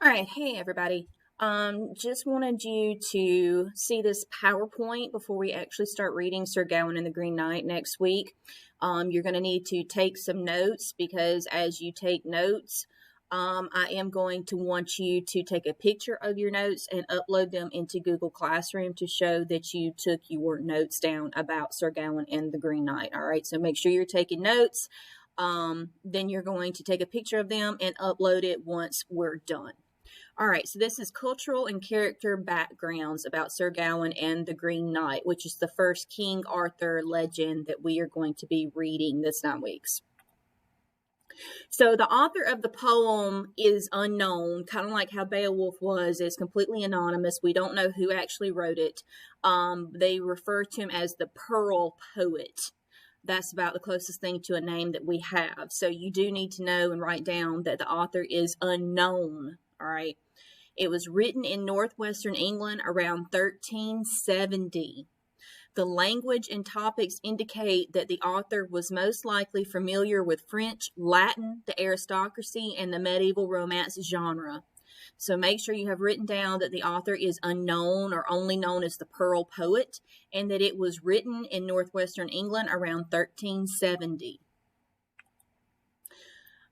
All right, hey everybody. Just wanted you to see this PowerPoint before we actually start reading Sir Gawain and the Green Knight next week. You're going to need to take some notes because as you take notes, I am going to want you to take a picture of your notes and upload them into Google Classroom to show that you took your notes down about Sir Gawain and the Green Knight. All right, so make sure you're taking notes. Then you're going to take a picture of them and upload it once we're done. All right, so this is cultural and character backgrounds about Sir Gawain and the Green Knight, which is the first King Arthur legend that we are going to be reading this 9 weeks. So the author of the poem is unknown, kind of like how Beowulf was. It's completely anonymous. We don't know who actually wrote it. They refer to him as the Pearl Poet. That's about the closest thing to a name that we have. So you do need to know and write down that the author is unknown. All right. It was written in northwestern England around 1370. The language and topics indicate that the author was most likely familiar with French, Latin, the aristocracy, and the medieval romance genre. So make sure you have written down that the author is unknown or only known as the Pearl Poet, and that it was written in northwestern England around 1370.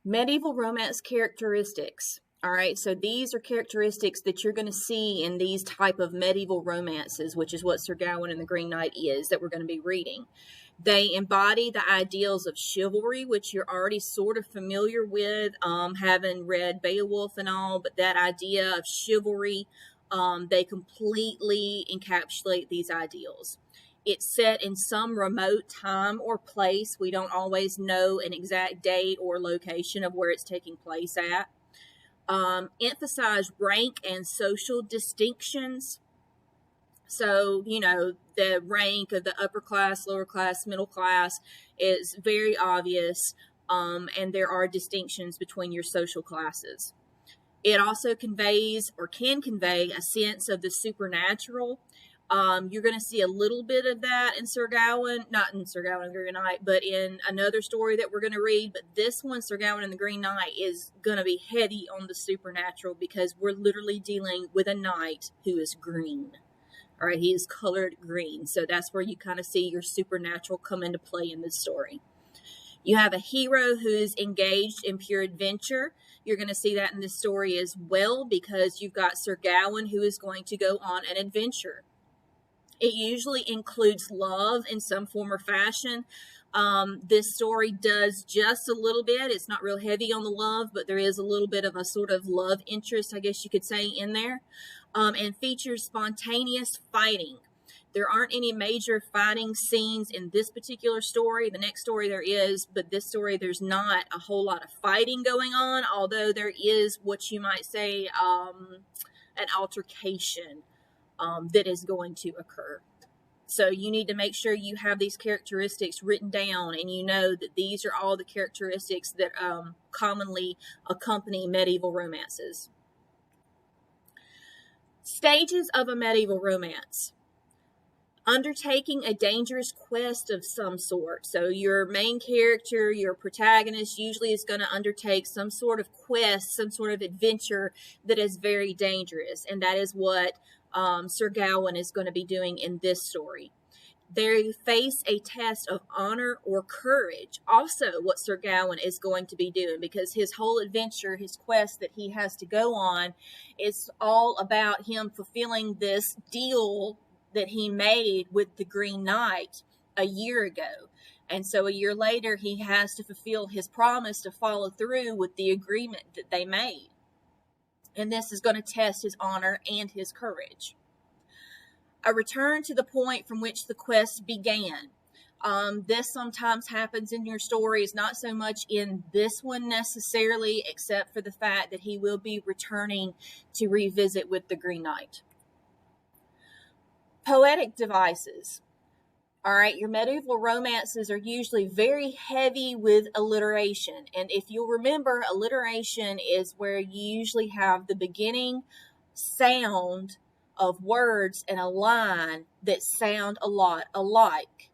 Medieval romance characteristics. All right, so these are characteristics that you're going to see in these type of medieval romances, which is what Sir Gawain and the Green Knight is that we're going to be reading. They embody the ideals of chivalry, which you're already sort of familiar with, having read Beowulf and all, but that idea of chivalry, they completely encapsulate these ideals. It's set in some remote time or place. We don't always know an exact date or location of where it's taking place at. Emphasize rank and social distinctions. So, the rank of the upper class, lower class, middle class is very obvious, and there are distinctions between your social classes. It also conveys or can convey a sense of the supernatural. You're going to see a little bit of that in Sir Gawain, not in Sir Gawain and the Green Knight, but in another story that we're going to read. But this one, Sir Gawain and the Green Knight, is going to be heavy on the supernatural because we're literally dealing with a knight who is green. All right, he is colored green. So that's where you kind of see your supernatural come into play in this story. You have a hero who is engaged in pure adventure. You're going to see that in this story as well because you've got Sir Gawain who is going to go on an adventure. It usually includes love in some form or fashion. This story does just a little bit. It's not real heavy on the love, but there is a little bit of a sort of love interest, I guess you could say, in there. And features spontaneous fighting. There aren't any major fighting scenes in this particular story. The next story there is, but this story there's not a whole lot of fighting going on, although there is what you might say an altercation that is going to occur. So you need to make sure you have these characteristics written down and you know that these are all the characteristics that commonly accompany medieval romances. Stages of a medieval romance. Undertaking a dangerous quest of some sort. So your main character, your protagonist, usually is going to undertake some sort of quest, some sort of adventure that is very dangerous. And that is what Sir Gawain is going to be doing in this story. They face a test of honor or courage. Also what Sir Gawain is going to be doing, because his whole adventure, his quest that he has to go on, is all about him fulfilling this deal that he made with the Green Knight a year ago. And so a year later, he has to fulfill his promise to follow through with the agreement that they made. And this is going to test his honor and his courage. A return to the point from which the quest began. This sometimes happens in your stories, not so much in this one necessarily, except for the fact that he will be returning to revisit with the Green Knight. Poetic devices. All right, your medieval romances are usually very heavy with alliteration. And if you'll remember, alliteration is where you usually have the beginning sound of words in a line that sound a lot alike.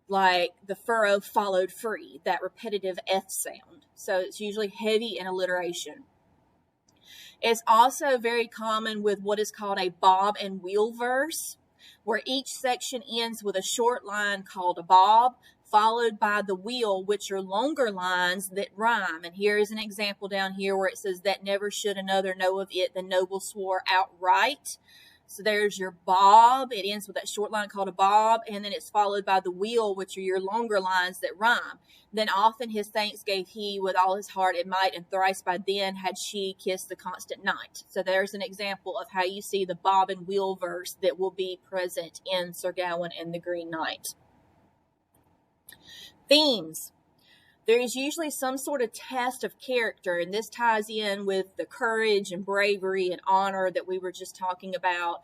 Like the furrow followed free, that repetitive F sound. So it's usually heavy in alliteration. It's also very common with what is called a bob and wheel verse, where each section ends with a short line called a bob, followed by the wheel, which are longer lines that rhyme. And here is an example down here where it says, "That never should another know of it, the noble swore outright." So there's your bob. It ends with that short line called a bob, and then it's followed by the wheel, which are your longer lines that rhyme. Then often his thanks gave he with all his heart and might, and thrice by then had she kissed the constant night. So there's an example of how you see the bob and wheel verse that will be present in Sir Gawain and the Green Knight. Themes. There is usually some sort of test of character, and this ties in with the courage and bravery and honor that we were just talking about.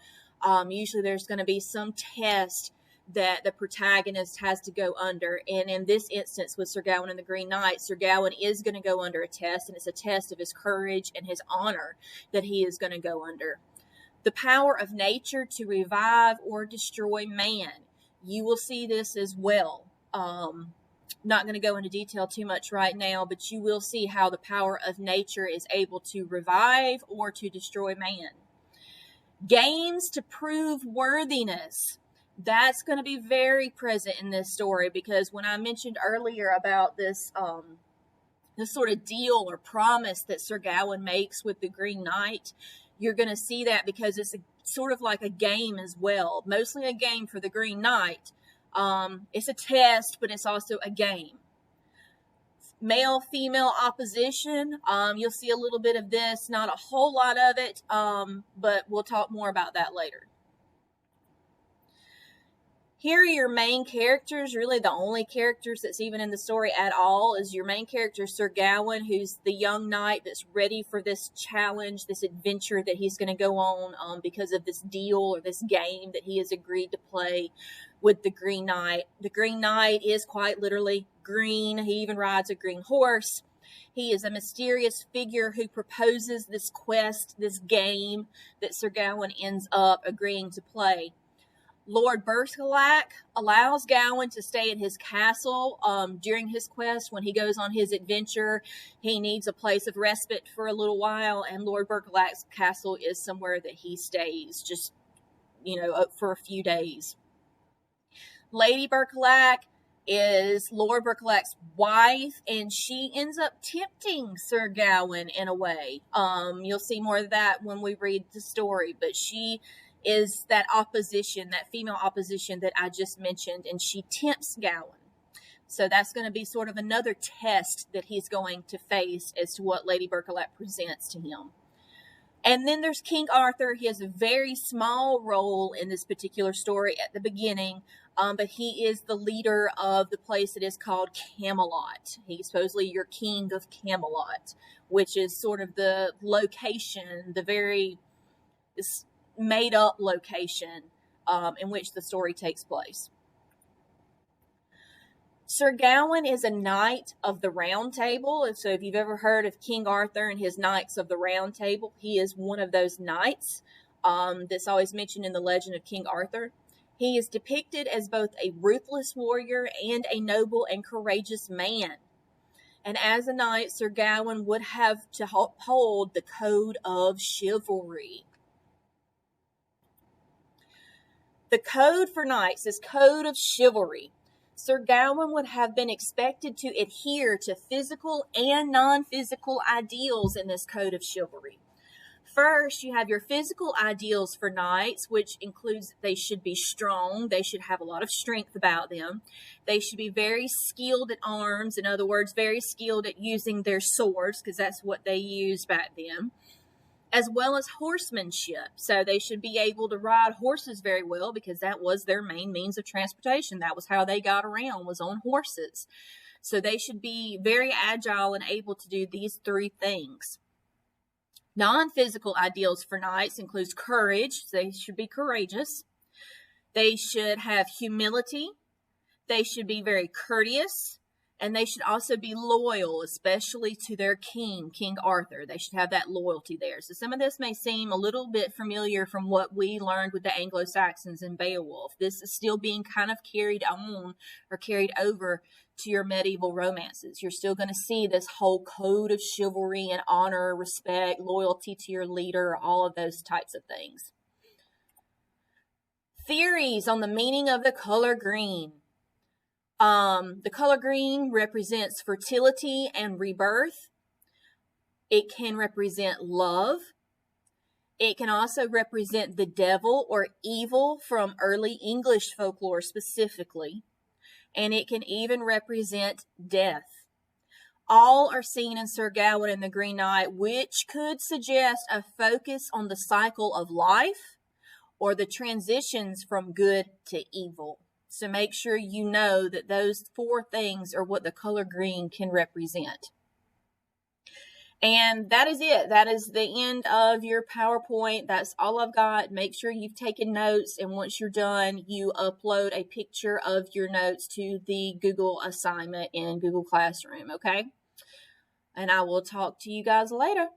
Usually there's going to be some test that the protagonist has to go under, and in this instance with Sir Gawain and the Green Knight, Sir Gawain is going to go under a test, and it's a test of his courage and his honor that he is going to go under. The power of nature to revive or destroy man. You will see this as well. Not going to go into detail too much right now, but you will see how the power of nature is able to revive or to destroy man. Games to prove worthiness. That's going to be very present in this story, because when I mentioned earlier about this sort of deal or promise that Sir Gawain makes with the Green Knight, you're going to see that because it's sort of like a game as well. Mostly a game for the Green Knight. It's a test, but it's also a game. Male-female opposition. You'll see a little bit of this, not a whole lot of it, but we'll talk more about that later. Here are your main characters. Really the only characters that's even in the story at all is your main character, Sir Gawain, who's the young knight that's ready for this challenge, this adventure that he's going to go on because of this deal or this game that he has agreed to play with the Green Knight. The Green Knight is quite literally green. He even rides a green horse. He is a mysterious figure who proposes this quest, this game that Sir Gawain ends up agreeing to play. Lord Berthelac allows Gawain to stay at his castle during his quest. When he goes on his adventure, he needs a place of respite for a little while, and Lord Berthelac's castle is somewhere that he stays, just, for a few days. Lady Berthelac is Lord Berthelac's wife, and she ends up tempting Sir Gawain in a way. You'll see more of that when we read the story, but she is that opposition, that female opposition that I just mentioned, and she tempts Gawain. So that's going to be sort of another test that he's going to face as to what Lady Berthelac presents to him. And then there's King Arthur. He has a very small role in this particular story at the beginning, but he is the leader of the place that is called Camelot. He's supposedly your king of Camelot, which is sort of the location, the very made-up location in which the story takes place. Sir Gawain is a knight of the Round Table. So if you've ever heard of King Arthur and his Knights of the Round Table, he is one of those knights that's always mentioned in the legend of King Arthur. He is depicted as both a ruthless warrior and a noble and courageous man. And as a knight, Sir Gawain would have to uphold the code of chivalry. The code for knights is code of chivalry. Sir Gawain would have been expected to adhere to physical and non-physical ideals in this code of chivalry. First, you have your physical ideals for knights, which includes they should be strong, they should have a lot of strength about them, they should be very skilled at arms, in other words, very skilled at using their swords, because that's what they used back then, as well as horsemanship. So they should be able to ride horses very well, because that was their main means of transportation. That was how they got around, was on horses. So they should be very agile and able to do these three things. Non-physical ideals for knights includes courage. They should be courageous. They should have humility. They should be very courteous. And they should also be loyal, especially to their king, King Arthur. They should have that loyalty there. So some of this may seem a little bit familiar from what we learned with the Anglo-Saxons in Beowulf. This is still being kind of carried on or carried over to your medieval romances. You're still going to see this whole code of chivalry and honor, respect, loyalty to your leader, all of those types of things. Theories on the meaning of the color green. The color green represents fertility and rebirth. It can represent love. It can also represent the devil or evil from early English folklore specifically. And it can even represent death. All are seen in Sir Gawain and the Green Knight, which could suggest a focus on the cycle of life or the transitions from good to evil. So make sure you know that those 4 things are what the color green can represent. And that is it. That is the end of your PowerPoint. That's all I've got. Make sure you've taken notes. And once you're done, you upload a picture of your notes to the Google assignment in Google Classroom, okay? And I will talk to you guys later.